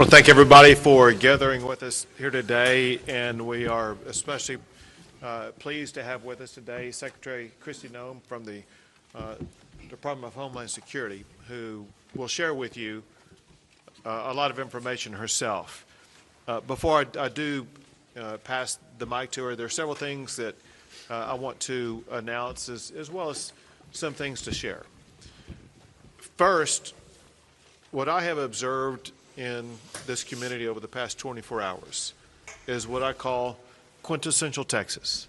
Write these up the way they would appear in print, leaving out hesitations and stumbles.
Well, thank everybody for gathering with us here today, and we are especially pleased to have with us today Secretary Kristi Noem from the Department of Homeland Security, who will share with you a lot of information herself. Before I do pass the mic to her, there are several things that I want to announce as well as some things to share. First, what I have observed in this community over the past 24 hours is what I call quintessential Texas.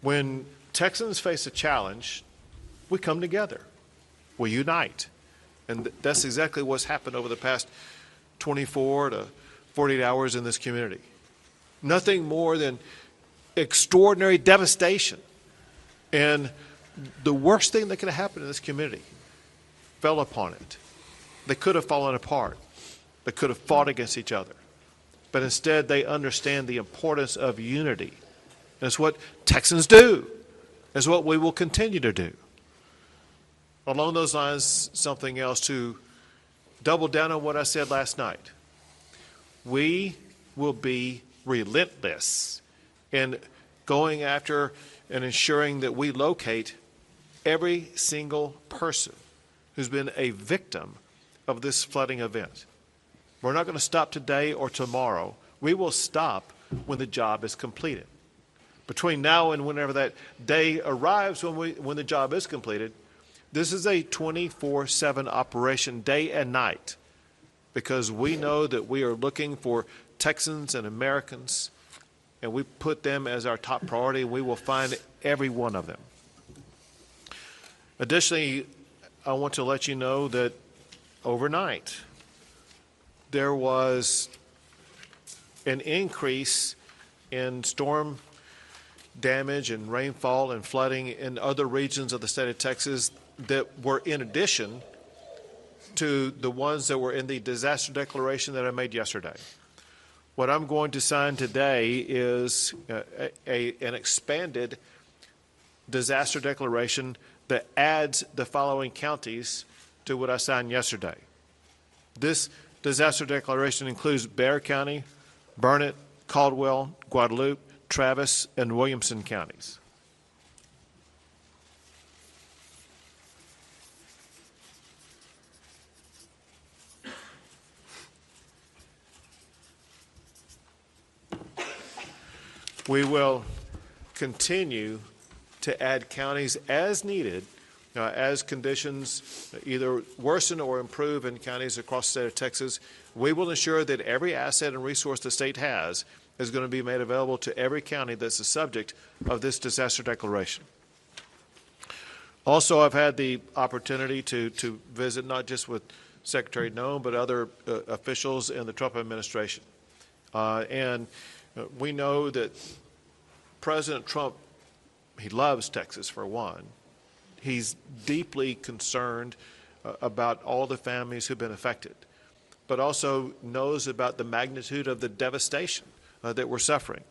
When Texans face a challenge, we come together, we unite. And that's exactly what's happened over the past 24 to 48 hours in this community. Nothing more than extraordinary devastation. And the worst thing that could have happened in this community fell upon it. They could have fallen apart. They could have fought against each other. But instead, they understand the importance of unity. And it's what Texans do. It's what we will continue to do. Along those lines, something else to double down on what I said last night. We will be relentless in going after and ensuring that we locate every single person who's been a victim of this flooding event. We're not going to stop today or tomorrow. We will stop when the job is completed. Between now and whenever that day arrives when the job is completed, this is a 24/7 operation, day and night, because we know that we are looking for Texans and Americans, and we put them as our top priority, and we will find every one of them. Additionally, I want to let you know that overnight, there was an increase in storm damage and rainfall and flooding in other regions of the state of Texas that were in addition to the ones that were in the disaster declaration that I made yesterday. What I'm going to sign today is an expanded disaster declaration that adds the following counties to what I signed yesterday. This disaster declaration includes Kerr County, Burnett, Caldwell, Guadalupe, Travis, and Williamson counties. We will continue to add counties as needed as conditions either worsen or improve in counties across the state of Texas. We will ensure that every asset and resource the state has is going to be made available to every county that's the subject of this disaster declaration. Also, I've had the opportunity to visit not just with Secretary Noem, but other officials in the Trump administration. And we know that President Trump, he loves Texas for one. He's deeply concerned about all the families who've been affected, but also knows about the magnitude of the devastation that we're suffering.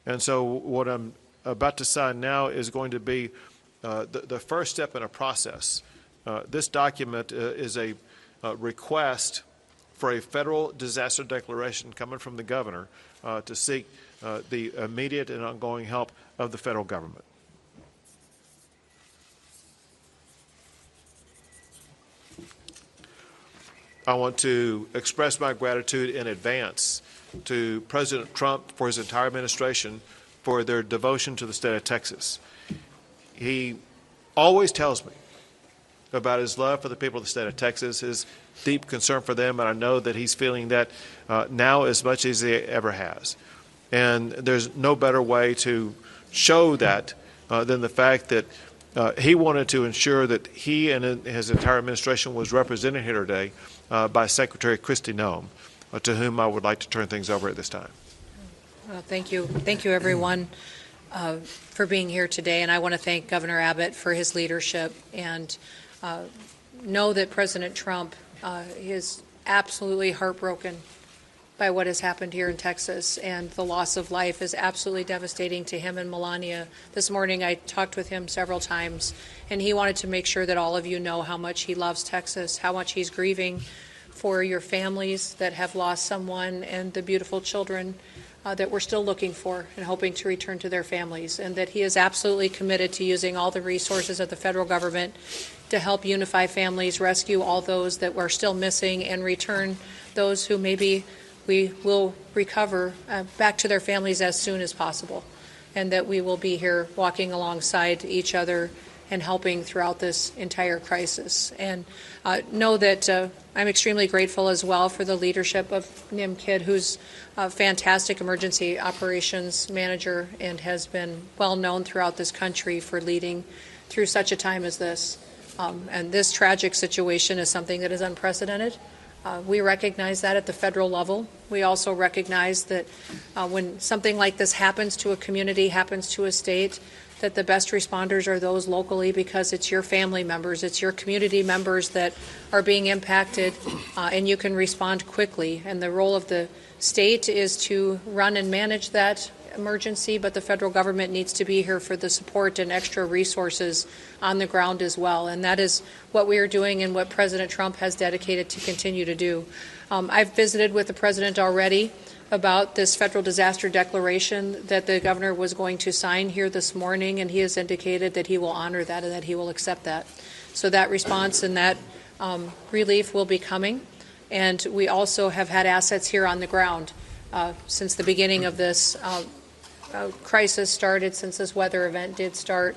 And so what I'm about to sign now is going to be the first step in a process. This document is a request for a federal disaster declaration coming from the governor to seek the immediate and ongoing help of the federal government. I want to express my gratitude in advance to President Trump for his entire administration for their devotion to the state of Texas. He always tells me about his love for the people of the state of Texas, his deep concern for them, and I know that he's feeling that now as much as he ever has. And there's no better way to show that than the fact that he wanted to ensure that he and his entire administration was represented here today by Secretary Kristi Noem, to whom I would like to turn things over at this time. Well, thank you. Thank you, everyone, for being here today. And I want to thank Governor Abbott for his leadership, and know that President Trump is absolutely heartbroken by what has happened here in Texas, and the loss of life is absolutely devastating to him and Melania. This morning I talked with him several times, and he wanted to make sure that all of you know how much he loves Texas, how much he's grieving for your families that have lost someone and the beautiful children that we're still looking for and hoping to return to their families, and that he is absolutely committed to using all the resources of the federal government to help unify families, rescue all those that were still missing, and return those who maybe we will recover back to their families as soon as possible, and that we will be here walking alongside each other and helping throughout this entire crisis. And know that I'm extremely grateful as well for the leadership of Noem, who's a fantastic emergency operations manager and has been well known throughout this country for leading through such a time as this. And this tragic situation is something that is unprecedented. We recognize that at the federal level. We also recognize that when something like this happens to a community, happens to a state, that the best responders are those locally, because it's your family members, it's your community members that are being impacted, and you can respond quickly. And the role of the state is to run and manage that emergency, but the federal government needs to be here for the support and extra resources on the ground as well. And that is what we are doing and what President Trump has dedicated to continue to do. I've visited with the president already about this federal disaster declaration that the governor was going to sign here this morning, and he has indicated that he will honor that and that he will accept that. So that response and that relief will be coming. And we also have had assets here on the ground since the beginning of this crisis started, since this weather event did start,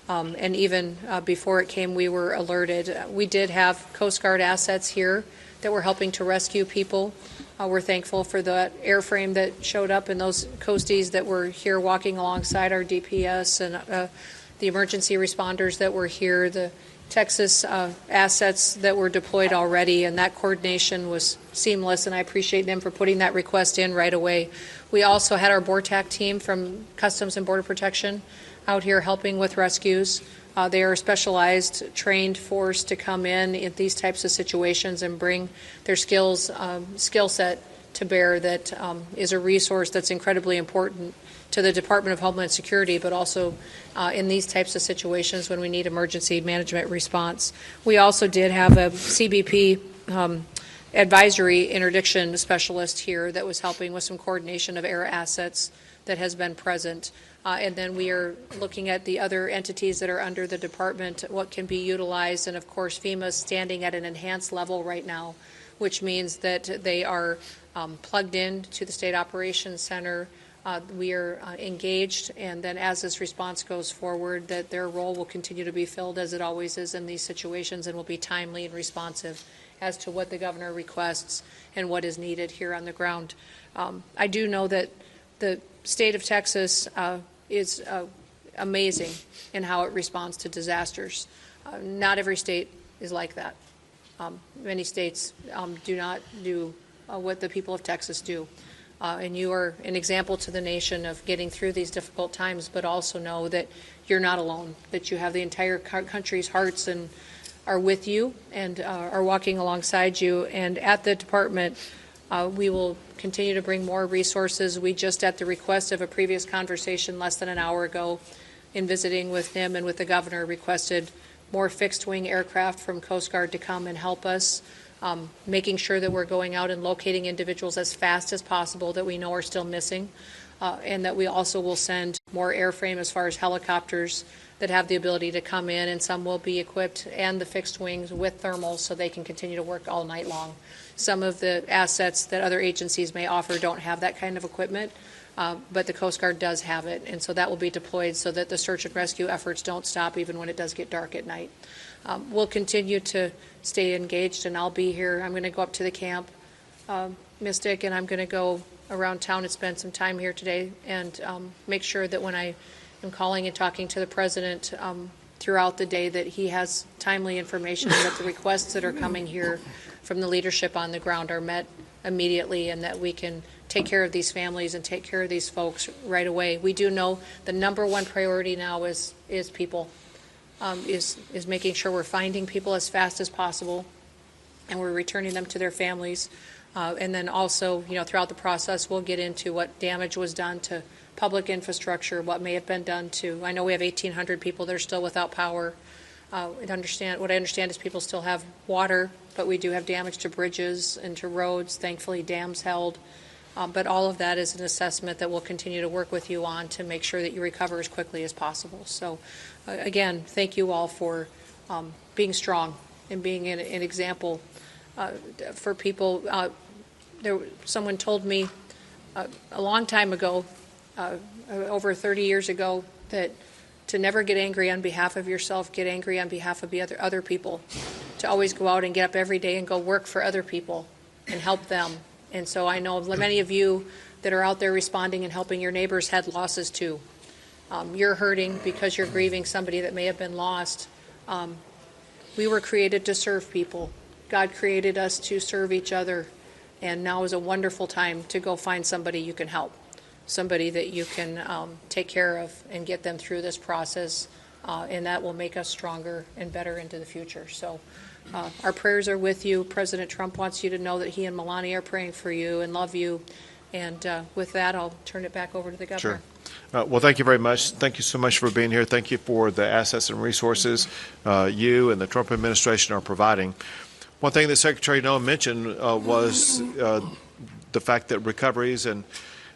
and even before it came, we were alerted. We did have Coast Guard assets here that were helping to rescue people. We're thankful for the airframe that showed up and those coasties that were here walking alongside our DPS, and the emergency responders that were here, the Texas assets that were deployed already, and that coordination was seamless, and I appreciate them for putting that request in right away. We also had our BORTAC team from Customs and Border Protection out here helping with rescues. They are a specialized, trained force to come in these types of situations and bring their skill set to bear. That is a resource that's incredibly important to the Department of Homeland Security, but also in these types of situations when we need emergency management response. We also did have a CBP advisory interdiction specialist here that was helping with some coordination of air assets that has been present. And then we are looking at the other entities that are under the department, what can be utilized. And of course, FEMA is standing at an enhanced level right now, which means that they are plugged in to the State Operations Center. We are engaged, and then as this response goes forward, that their role will continue to be filled as it always is in these situations, and will be timely and responsive as to what the governor requests and what is needed here on the ground. I do know that the state of Texas is amazing in how it responds to disasters. Not every state is like that. Many states do not do what the people of Texas do. And you are an example to the nation of getting through these difficult times, but also know that you're not alone, that you have the entire country's hearts and are with you and are walking alongside you. And at the department, we will continue to bring more resources. We just, at the request of a previous conversation less than an hour ago, in visiting with him and with the governor, requested more fixed-wing aircraft from Coast Guard to come and help us, making sure that we're going out and locating individuals as fast as possible that we know are still missing, and that we also will send more airframe as far as helicopters that have the ability to come in, and some will be equipped, and the fixed wings with thermals so they can continue to work all night long. Some of the assets that other agencies may offer don't have that kind of equipment, but the Coast Guard does have it, and so that will be deployed so that the search and rescue efforts don't stop even when it does get dark at night. We'll continue to stay engaged, and I'll be here. I'm going to go up to the camp, Mystic, and I'm going to go around town and spend some time here today, and make sure that when I am calling and talking to the president throughout the day, that he has timely information, and that the requests that are coming here from the leadership on the ground are met immediately, and that we can take care of these families and take care of these folks right away. We do know the number one priority now is people, is making sure we're finding people as fast as possible, and we're returning them to their families. And then also, throughout the process, we'll get into what damage was done to public infrastructure, what may have been done to, I know we have 1,800 people that are still without power. What I understand is people still have water but we do have damage to bridges and to roads. Thankfully, dams held. But all of that is an assessment that we'll continue to work with you on to make sure that you recover as quickly as possible. So, again, thank you all for being strong and being an example for people. Someone told me a long time ago, over 30 years ago, that to never get angry on behalf of yourself, get angry on behalf of the other people, to always go out and get up every day and go work for other people and help them. And so I know many of you that are out there responding and helping your neighbors had losses too. You're hurting because you're grieving somebody that may have been lost. We were created to serve people. God created us to serve each other. And now is a wonderful time to go find somebody you can help, somebody that you can take care of and get them through this process. And that will make us stronger and better into the future. So our prayers are with you. President Trump wants you to know that he and Melania are praying for you and love you. And with that, I'll turn it back over to the governor. Sure. Well, thank you very much. Thank you so much for being here. Thank you for the assets and resources you and the Trump administration are providing. One thing that Secretary Noem mentioned was the fact that recoveries and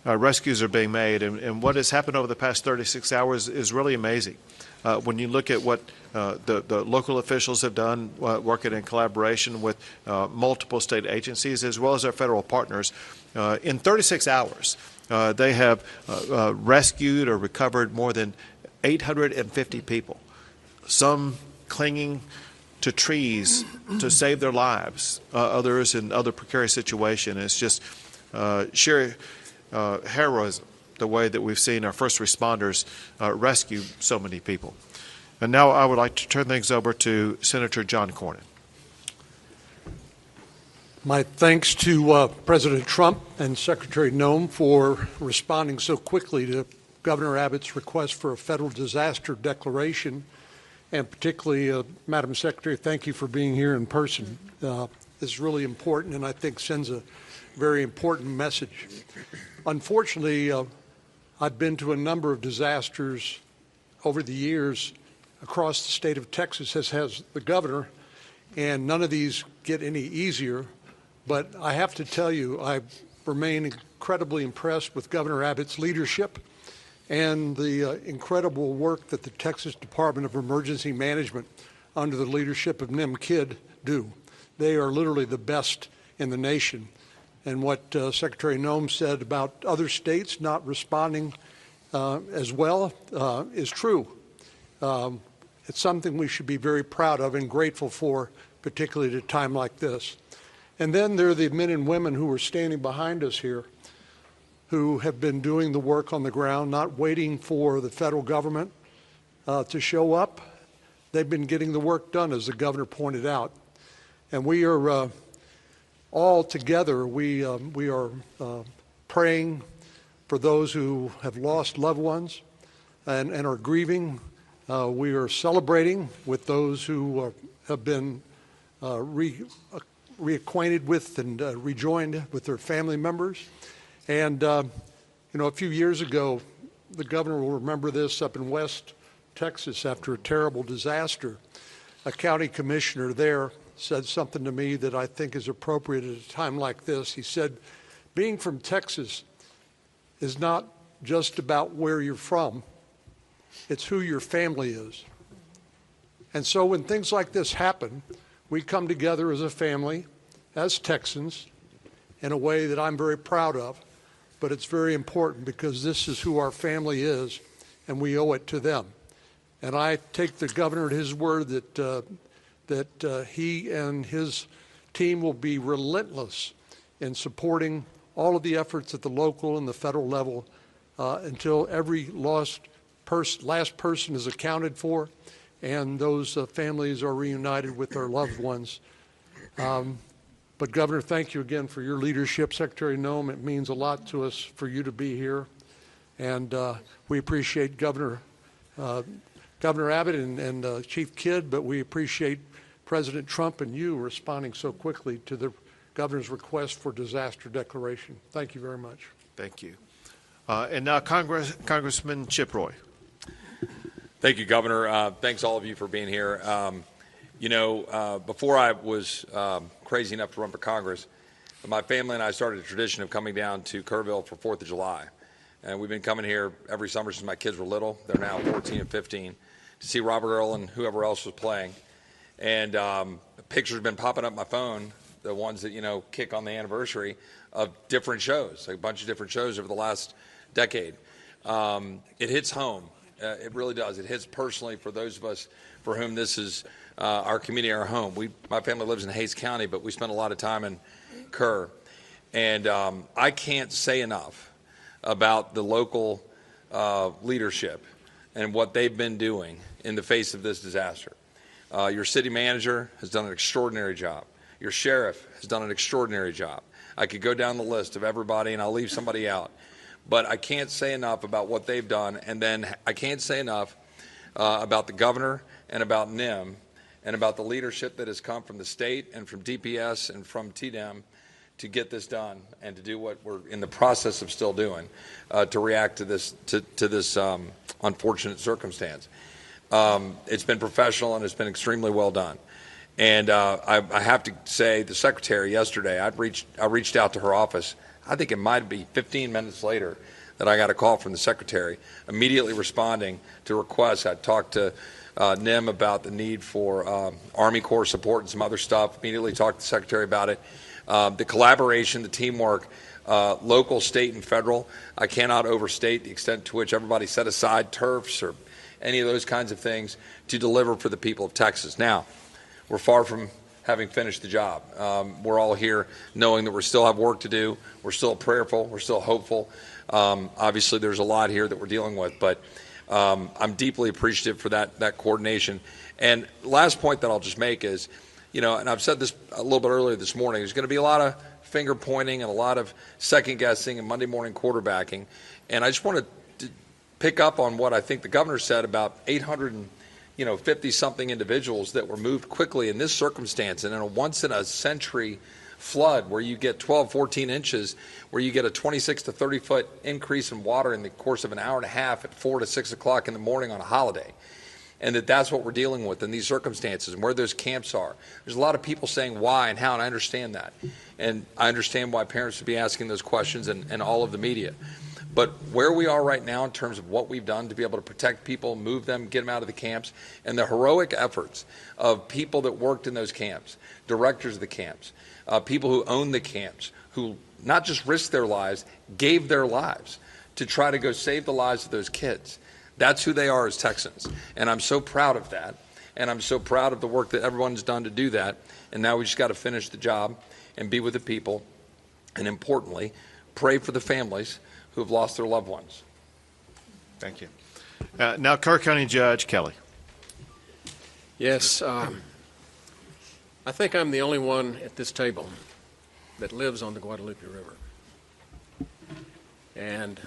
rescues are being made. And what has happened over the past 36 hours is really amazing. When you look at what the local officials have done, working in collaboration with multiple state agencies as well as our federal partners, in 36 hours, they have rescued or recovered more than 850 people, some clinging to trees to save their lives, others in other precarious situations. It's just sheer heroism, the way that we've seen our first responders rescue so many people. And now I would like to turn things over to Senator John Cornyn. My thanks to President Trump and Secretary Noem for responding so quickly to Governor Abbott's request for a federal disaster declaration. And particularly, Madam Secretary, thank you for being here in person. This is really important and I think sends a very important message. Unfortunately, I've been to a number of disasters over the years across the state of Texas, as has the governor, and none of these get any easier. But I have to tell you, I remain incredibly impressed with Governor Abbott's leadership and the incredible work that the Texas Department of Emergency Management under the leadership of Noem do. They are literally the best in the nation. And what Secretary Noem said about other states not responding as well is true. It's something we should be very proud of and grateful for, particularly at a time like this. And then there are the men and women who are standing behind us here who have been doing the work on the ground, not waiting for the federal government to show up. They've been getting the work done, as the governor pointed out. And we are all together, we are praying for those who have lost loved ones and are grieving. We are celebrating with those who have been reacquainted with and rejoined with their family members. And, you know, a few years ago, the governor will remember this, up in West Texas after a terrible disaster, a county commissioner there said something to me that I think is appropriate at a time like this. He said, being from Texas is not just about where you're from, it's who your family is. And so when things like this happen, we come together as a family, as Texans, in a way that I'm very proud of. But it's very important because this is who our family is, and we owe it to them. And I take the governor at his word that he and his team will be relentless in supporting all of the efforts at the local and the federal level until every last person is accounted for and those families are reunited with their loved ones. But Governor, thank you again for your leadership. Secretary Noem, it means a lot to us for you to be here. And we appreciate Governor Abbott and Chief Kidd, but we appreciate President Trump and you responding so quickly to the governor's request for disaster declaration. Thank you very much. Thank you. And now Congressman Chip Roy. Thank you, Governor. Thanks all of you for being here. Before I was crazy enough to run for Congress, my family and I started a tradition of coming down to Kerrville for 4th of July. And we've been coming here every summer since my kids were little. They're now 14 and 15 to see Robert Earl and whoever else was playing. And pictures have been popping up my phone, the ones that, kick on the anniversary of different shows, a bunch of different shows over the last decade. It hits home. It really does. It hits personally for those of us for whom this is our community, our home. My family lives in Hayes County, but we spend a lot of time in Kerr. And I can't say enough about the local leadership and what they've been doing in the face of this disaster. Your city manager has done an extraordinary job. Your sheriff has done an extraordinary job. I could go down the list of everybody, and I'll leave somebody out. But I can't say enough about what they've done, and then I can't say enough about the governor and about Noem and about the leadership that has come from the state and from DPS and from TDEM to get this done and to do what we're in the process of still doing to react to this unfortunate circumstance. It's been professional and it's been extremely well done. And I have to say, the secretary yesterday, I reached out to her office. I think it might be 15 minutes later that I got a call from the secretary, immediately responding to requests. I talked to Noem about the need for Army Corps support and some other stuff. Immediately talked to the secretary about it. The collaboration, the teamwork, local, state, and federal, I cannot overstate the extent to which everybody set aside turfs or any of those kinds of things to deliver for the people of Texas. Now, we're far from having finished the job. We're all here knowing that we still have work to do. We're still prayerful. We're still hopeful. Obviously, there's a lot here that we're dealing with, but I'm deeply appreciative for that coordination. And last point that I'll just make is, and I've said this a little bit earlier this morning, there's going to be a lot of finger pointing and a lot of second guessing and Monday morning quarterbacking. And I just want to pick up on what I think the governor said about 850 something individuals that were moved quickly in this circumstance and in a once in a century flood where you get 12, 14 inches, where you get a 26 to 30 foot increase in water in the course of an hour and a half at 4 to 6 o'clock in the morning on a holiday. And that's what we're dealing with in these circumstances and where those camps are. There's a lot of people saying why and how, and I understand that. And I understand why parents would be asking those questions and all of the media. But where we are right now in terms of what we've done to be able to protect people, move them, get them out of the camps, and the heroic efforts of people that worked in those camps, directors of the camps, people who own the camps, who not just risked their lives, gave their lives to try to go save the lives of those kids. That's who they are as Texans. And I'm so proud of that. And I'm so proud of the work that everyone's done to do that. And now we just got to finish the job and be with the people. And importantly, pray for the families who have lost their loved ones. Thank you. Now, Kerr County Judge Kelly. Yes, I think I'm the only one at this table that lives on the Guadalupe River. And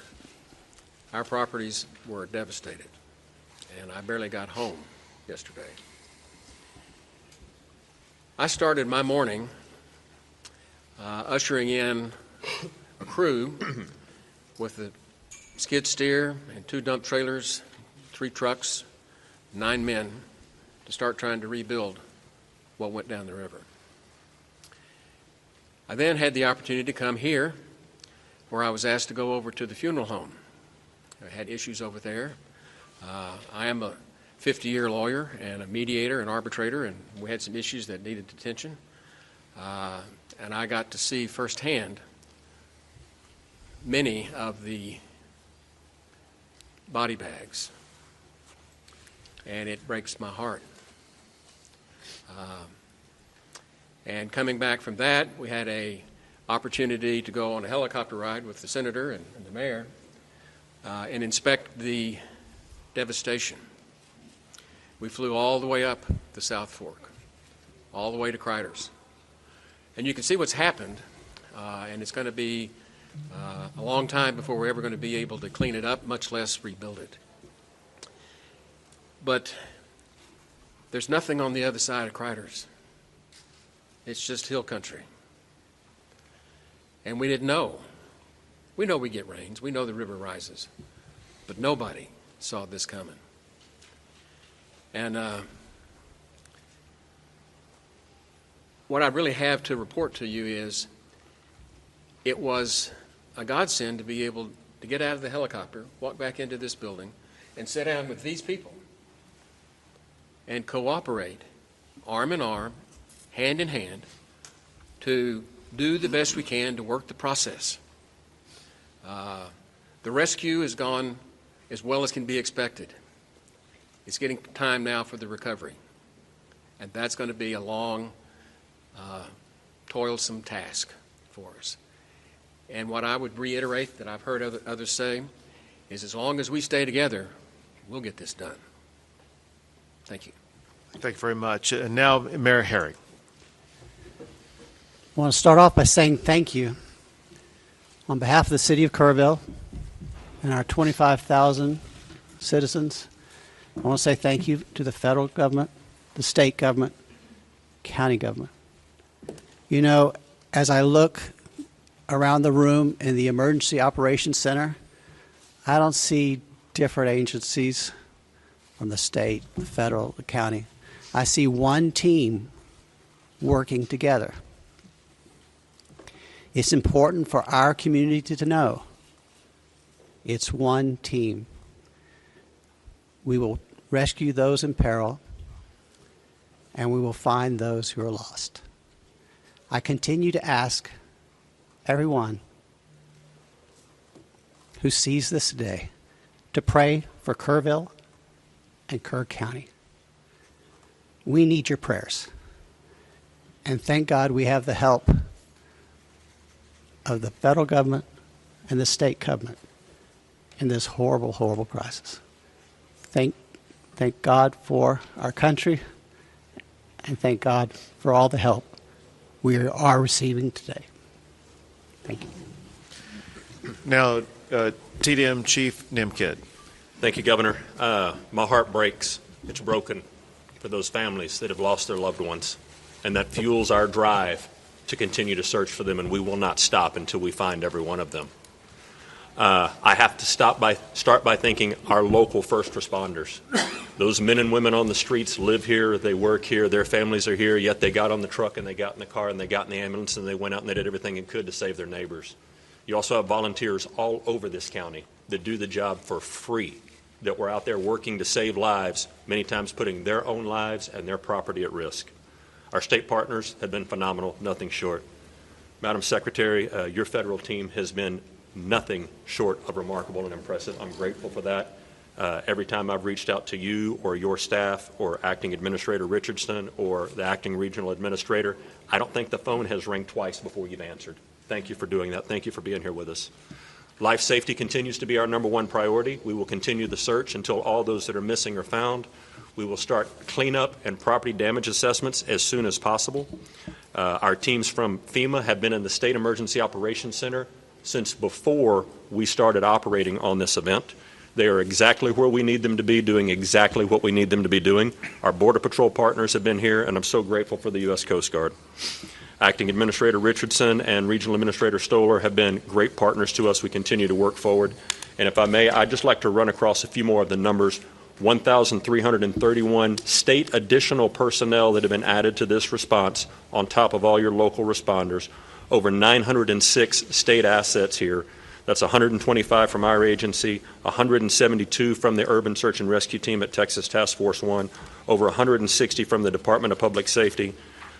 our properties were devastated, and I barely got home yesterday. I started my morning ushering in a crew with a skid steer and 2 dump trailers, 3 trucks, 9 men to start trying to rebuild what went down the river. I then had the opportunity to come here, where I was asked to go over to the funeral home. I had issues over there. I am a 50-year lawyer and a mediator and arbitrator, and we had some issues that needed attention. And I got to see firsthand many of the body bags, and it breaks my heart. And coming back from that, we had an opportunity to go on a helicopter ride with the senator and the mayor and inspect the devastation. We flew all the way up the South Fork, all the way to Crider's. And you can see what's happened, and it's going to be a long time before we're ever going to be able to clean it up, much less rebuild it. But there's nothing on the other side of Crider's. It's just hill country. And we didn't know. We know we get rains. We know the river rises. But nobody saw this coming. And what I really have to report to you is it was a godsend to be able to get out of the helicopter, walk back into this building, and sit down with these people and cooperate, arm in arm, hand in hand, to do the best we can to work the process. The rescue has gone as well as can be expected. It's getting time now for the recovery, and that's going to be a long, toilsome task for us. And what I would reiterate that I've heard others say is as long as we stay together, we'll get this done. Thank you. Thank you very much. And now, Mayor Herring. I want to start off by saying thank you on behalf of the city of Kerrville and our 25,000 citizens. I want to say thank you to the federal government, the state government, county government. You know, as I look around the room in the Emergency Operations Center, I don't see different agencies from the state, the federal, the county. I see one team working together. It's important for our community to know it's one team. We will rescue those in peril, and we will find those who are lost. I continue to ask everyone who sees this today to pray for Kerrville and Kerr County. We need your prayers. And thank God we have the help of the federal government and the state government in this horrible, horrible crisis. Thank God for our country, and thank God for all the help we are receiving today. Thank you. Now, TDM Chief Nimkid. Thank you, Governor. My heart breaks. It's broken for those families that have lost their loved ones, and that fuels our drive to continue to search for them, and we will not stop until we find every one of them. I have to start by thanking our local first responders. Those men and women on the streets live here, they work here, their families are here, yet they got on the truck and they got in the car and they got in the ambulance and they went out and they did everything they could to save their neighbors. You also have volunteers all over this county that do the job for free, that were out there working to save lives, many times putting their own lives and their property at risk. Our state partners have been phenomenal, nothing short. Madam Secretary, your federal team has been nothing short of remarkable and impressive. I'm grateful for that. Every time I've reached out to you or your staff or Acting Administrator Richardson or the Acting Regional Administrator, I don't think the phone has rang twice before you've answered. Thank you for doing that. Thank you for being here with us. Life safety continues to be our #1 priority. We will continue the search until all those that are missing are found. We will start cleanup and property damage assessments as soon as possible. Our teams from FEMA have been in the State Emergency Operations Center since before we started operating on this event. They are exactly where we need them to be, doing exactly what we need them to be doing. Our Border Patrol partners have been here, and I'm so grateful for the U.S. Coast Guard. Acting Administrator Richardson and Regional Administrator Stoller have been great partners to us. We continue to work forward. And if I may, I'd just like to run across a few more of the numbers. 1,331 state additional personnel that have been added to this response on top of all your local responders. Over 906 state assets here. That's 125 from our agency, 172 from the Urban Search and Rescue Team at Texas Task Force 1, over 160 from the Department of Public Safety,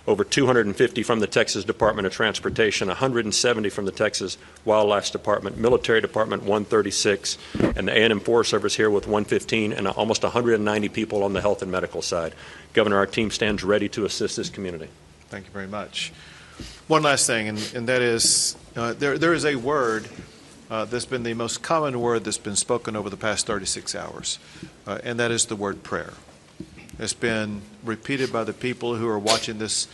over 250 from the Texas Department of Transportation, 170 from the Texas Wildlife Department, Military Department 136, and the A&M Forest Service here with 115, and almost 190 people on the health and medical side. Governor, our team stands ready to assist this community. Thank you very much. One last thing, and that is there is a word that's been the most common word that's been spoken over the past 36 hours, and that is the word prayer. It's been repeated by the people who are watching this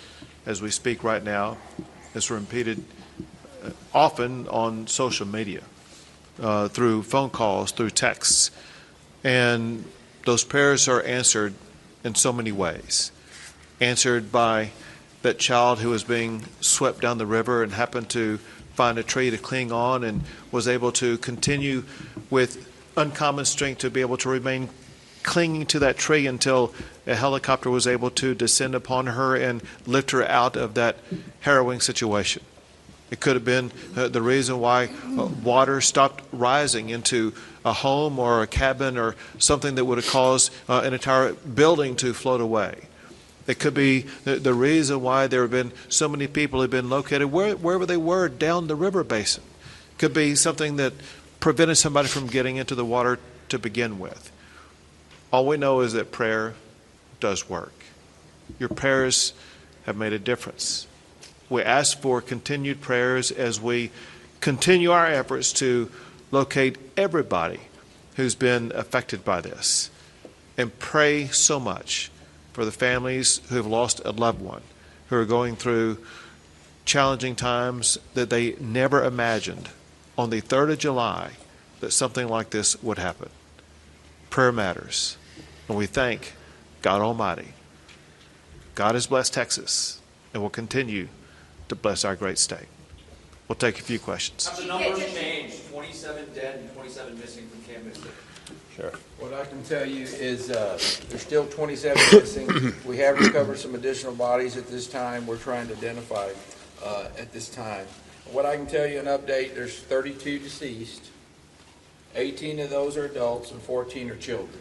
as we speak right now. It's repeated often on social media, through phone calls, through texts, and those prayers are answered in so many ways. Answered by that child who was being swept down the river and happened to find a tree to cling on and was able to continue with uncommon strength to be able to remain clinging to that tree until a helicopter was able to descend upon her and lift her out of that harrowing situation. It could have been the reason why water stopped rising into a home or a cabin or something that would have caused an entire building to float away. It could be the reason why there have been so many people who have been located wherever they were down the river basin. It could be something that prevented somebody from getting into the water to begin with. All we know is that prayer does work. Your prayers have made a difference. We ask for continued prayers as we continue our efforts to locate everybody who's been affected by this, and pray so much for the families who have lost a loved one, who are going through challenging times that they never imagined on the 3rd of July that something like this would happen. Prayer matters, and we thank God Almighty. God has blessed Texas and will continue to bless our great state. We'll take a few questions. Have the numbers changed? 27 dead and 27 missing from Camp Mystic. Sure. What I can tell you is there's still 27 missing. We have recovered some additional bodies at this time. We're trying to identify at this time. What I can tell you, an update, there's 32 deceased. 18 of those are adults and 14 are children.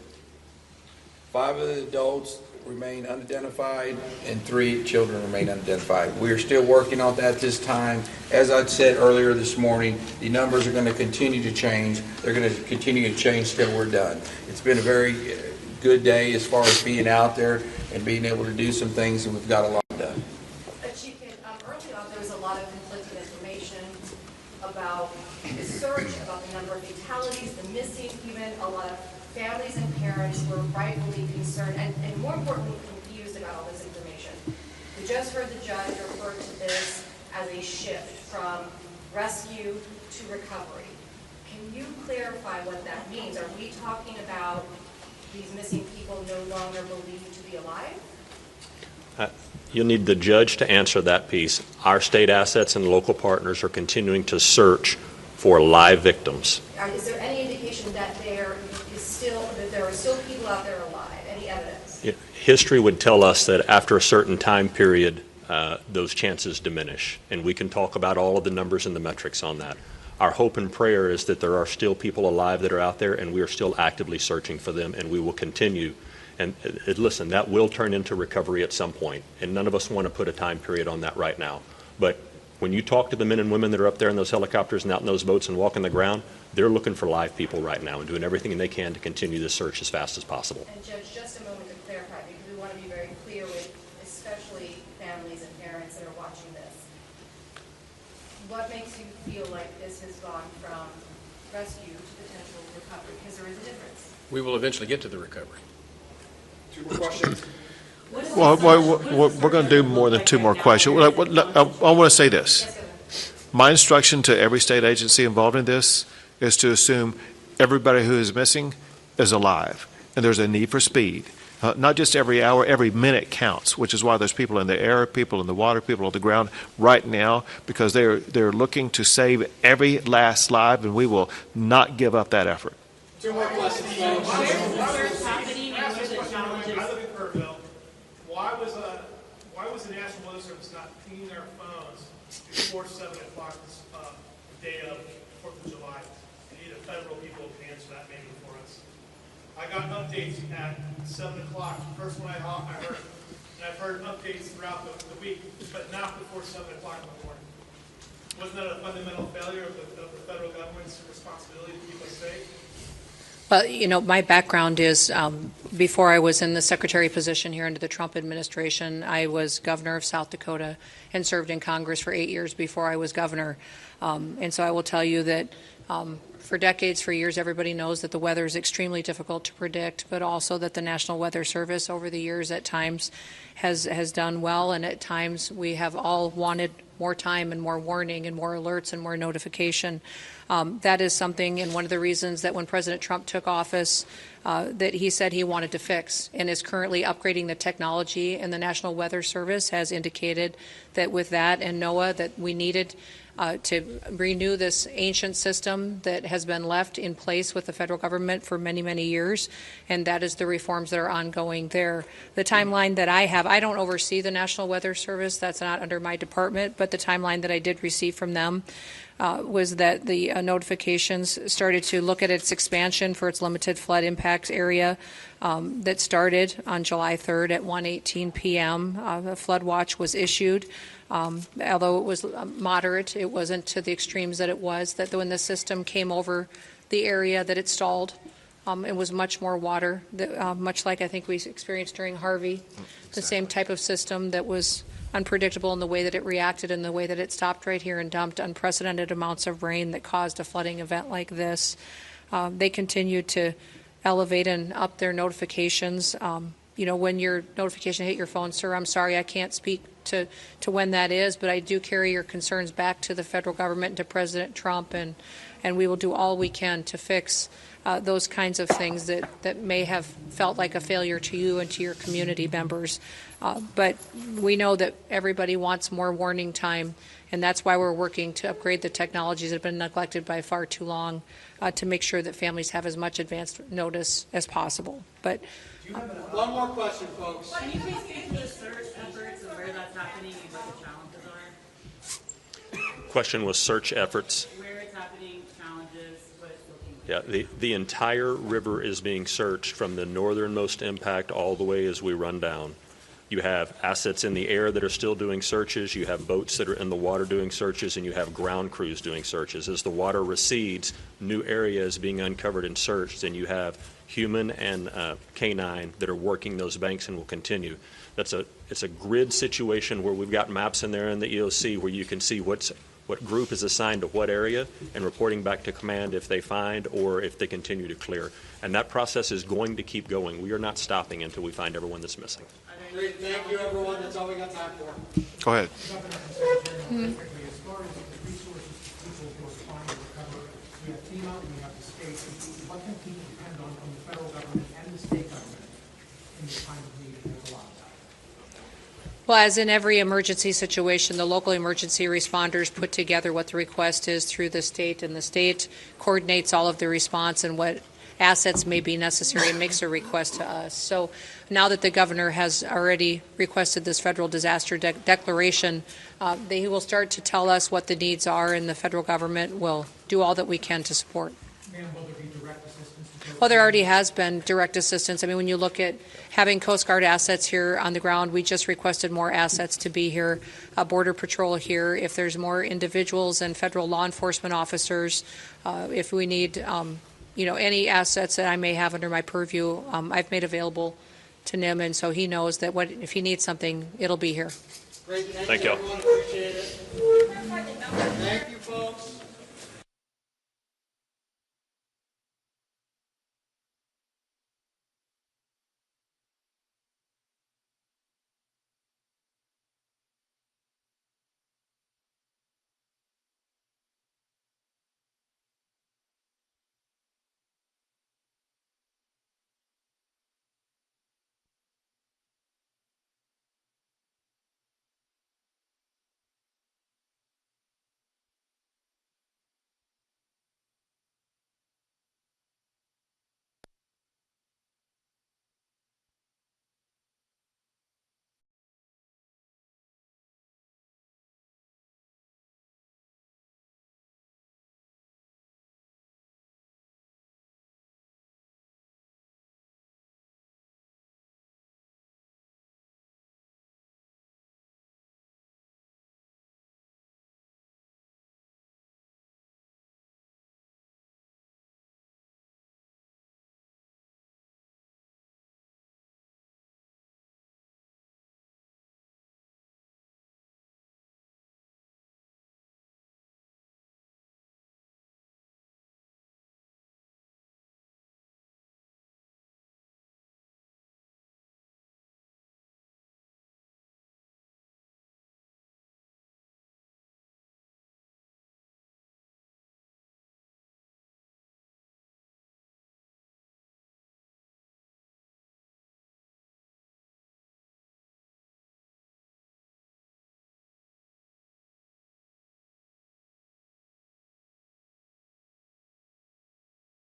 5 of the adults remain unidentified and 3 children remain unidentified. We are still working on that this time. As I said earlier this morning, the numbers are going to continue to change. They're going to continue to change till we're done. It's been a very good day as far as being out there and being able to do some things, and we've got a lot done. Chief, early on there was a lot of conflicting information about the search, about the number of fatalities, the missing, even a lot of families and parents were rightfully concerned and more importantly confused about all this information. We just heard the judge refer to this as a shift from rescue to recovery. Can you clarify what that means? Are we talking about these missing people no longer believed to be alive? You'll need the judge to answer that piece. Our state assets and local partners are continuing to search for live victims. Is there any indication that there are still people out there alive? Any evidence? History would tell us that after a certain time period, those chances diminish, and we can talk about all of the numbers and the metrics on that. Our hope and prayer is that there are still people alive that are out there, and we are still actively searching for them, and we will continue. And listen, that will turn into recovery at some point, and none of us want to put a time period on that right now. But when you talk to the men and women that are up there in those helicopters and out in those boats and walking the ground, they're looking for live people right now and doing everything they can to continue this search as fast as possible. And Judge, just a moment to clarify, because we want to be very clear with especially families and parents that are watching this. What makes you feel like this has gone from rescue to potential recovery? Because there is a difference. We will eventually get to the recovery. 2 more questions. Well, we're going to do more than 2 more questions. I want to say this. My instruction to every state agency involved in this is to assume everybody who is missing is alive, and there's a need for speed. Not just every hour, every minute counts, which is why there's people in the air, people in the water, people on the ground right now, because they're looking to save every last life, and we will not give up that effort. 2 more questions. Where is the search happening and what are the challenges? I live in Kerrville. Why was the National Weather Service not pinging their phones before 7 o'clock this day of 4th of July? We need a federal people who can answer that maybe for us. I got updates at 7 o'clock. First one I heard. And I've heard updates throughout the week, but not before 7 o'clock in the morning. Wasn't that a fundamental failure of the federal government's responsibility to keep us safe? Well, you know, my background is before I was in the secretary position here under the Trump administration, I was governor of South Dakota and served in Congress for 8 years before I was governor. And so I will tell you that for decades, for years, everybody knows that the weather is extremely difficult to predict, but also that the National Weather Service over the years at times has done well, and at times we have all wanted more time and more warning and more alerts and more notification. That is something, and one of the reasons that when President Trump took office, that he said he wanted to fix, and is currently upgrading the technology, and the National Weather Service has indicated that with that and NOAA that we needed to renew this ancient system that has been left in place with the federal government for many, many years, and that is the reforms that are ongoing there. The timeline that I have, I don't oversee the National Weather Service, that's not under my department, but the timeline that I did receive from them was that the notifications started to look at its expansion for its limited flood impact area that started on July 3rd at 1:18 p.m. The flood watch was issued. Although it was moderate, it wasn't to the extremes that it was, that when the system came over the area that it stalled, it was much more water, much like I think we experienced during Harvey, the same type of system that was unpredictable in the way that it reacted and the way that it stopped right here and dumped unprecedented amounts of rain that caused a flooding event like this. They continue to elevate and up their notifications. When your notification hit your phone, sir, I'm sorry, I can't speak to when that is, but I do carry your concerns back to the federal government and to President Trump, and we will do all we can to fix those kinds of things that may have felt like a failure to you and to your community members. But we know that everybody wants more warning time, and that's why we're working to upgrade the technologies that have been neglected by far too long to make sure that families have as much advanced notice as possible. But one more question, folks. Can you please speak to the search efforts and where that's happening and what the challenges are? Question was search efforts. Where it's happening, challenges, what it's looking like. Yeah, the entire river is being searched from the northernmost impact all the way as we run down. You have assets in the air that are still doing searches, you have boats that are in the water doing searches, and you have ground crews doing searches. As the water recedes, new areas being uncovered and searched, and you have human and canine that are working those banks and will continue. It's a grid situation where we've got maps in there in the EOC where you can see what group is assigned to what area and reporting back to command if they find or if they continue to clear. And that process is going to keep going. We are not stopping until we find everyone that's missing. Great. Thank you, everyone. That's all we got time for. Go ahead. As far as the resources people who are trying to recover, we have FEMA, we have the states. What can people depend on from the federal government and the state government in this time of need? There's a lot of that. Well, as in every emergency situation, the local emergency responders put together what the request is through the state, and the state coordinates all of the response and what assets may be necessary and makes a request to us. So now that the governor has already requested this federal disaster declaration, he will start to tell us what the needs are, and the federal government will do all that we can to support. Ma'am, will there be direct assistance? Well, there already has been direct assistance. I mean, when you look at having Coast Guard assets here on the ground, we just requested more assets to be here, Border Patrol here. If there's more individuals and federal law enforcement officers, if we need any assets that I may have under my purview, I've made available to Noem, and so he knows that if he needs something, it'll be here. Great. Thank you. Everyone. Appreciate it. Thank you, folks.